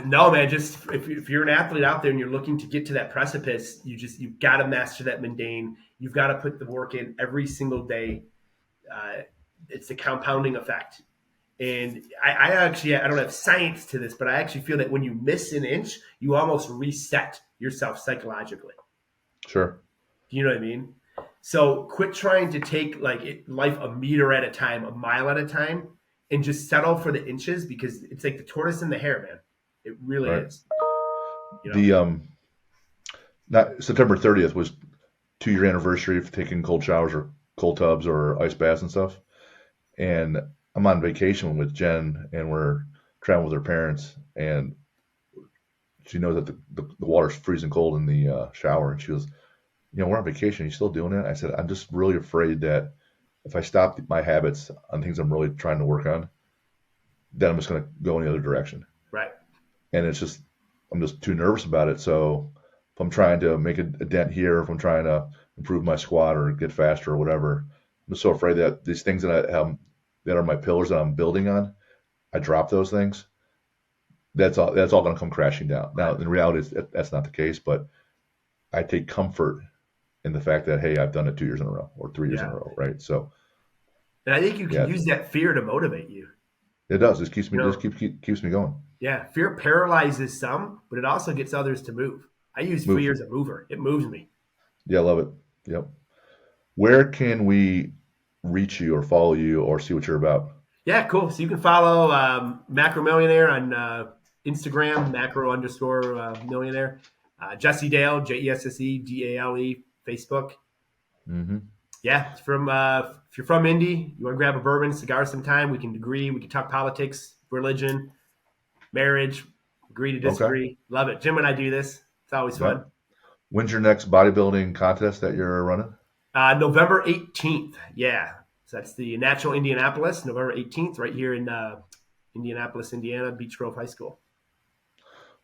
No, man. Just if you're an athlete out there and you're looking to get to that precipice, you've got to master that mundane. You've got to put the work in every single day. It's the compounding effect. And I don't have science to this, but I actually feel that when you miss an inch, you almost reset yourself psychologically. Sure. Do you know what I mean? So quit trying to take life a meter at a time, a mile at a time, and just settle for the inches, because it's like the tortoise and the hare, man. It really is. Not September 30th was 2-year anniversary of taking cold showers or cold tubs or ice baths and stuff. And I'm on vacation with Jen, and we're traveling with her parents, and she knows that the water's freezing cold in the shower, and she goes, we're on vacation. Are you still doing it? I said, I'm just really afraid that if I stop my habits on things I'm really trying to work on, then I'm just going to go in the other direction. Right. And I'm just too nervous about it. So if I'm trying to make a dent here, if I'm trying to improve my squat or get faster or whatever, I'm just so afraid that these things that that are my pillars that I'm building on, I drop those things. That's all going to come crashing down. Now, in reality, that's not the case, but I take comfort in the fact that, hey, I've done it 2 years in a row or 3 years in a row, right? So, and I think you can use that fear to motivate you. It does. It keeps me keeps me going. Yeah, fear paralyzes some, but it also gets others to move. I use fear as a mover. It moves me. Yeah, I love it. Yep. Where can we reach you or follow you or see what you're about? Yeah, cool. So you can follow Macro Millionaire on Instagram, macro_millionaire. Jesse Dale, JESSEDALE, Facebook. Mm-hmm. Yeah, it's from if you're from Indy, you want to grab a bourbon, cigar sometime, we can agree. We can talk politics, religion, marriage, agree to disagree. Okay. Love it. Jim and I do this. It's always fun. When's your next bodybuilding contest that you're running? November 18th. Yeah. So that's the Natural Indianapolis, November 18th, right here in Indianapolis, Indiana, Beech Grove High School.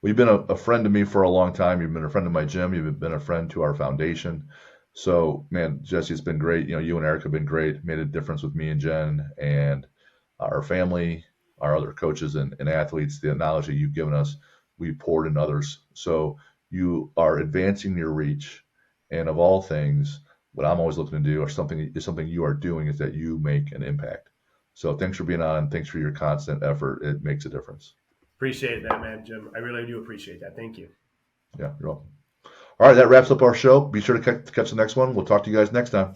Well, you've been a friend to me for a long time. You've been a friend of my gym. You've been a friend to our foundation. So, man, Jesse, it's been great. You and Eric have been great. Made a difference with me and Jen and our family, our other coaches and athletes. The knowledge that you've given us, we poured in others. So you are advancing your reach. And of all things, what I'm always looking to do, or something you are doing, is that you make an impact. So thanks for being on. Thanks for your constant effort. It makes a difference. Appreciate that, man, Jim. I really do appreciate that. Thank you. Yeah, you're welcome. All right, that wraps up our show. Be sure to catch the next one. We'll talk to you guys next time.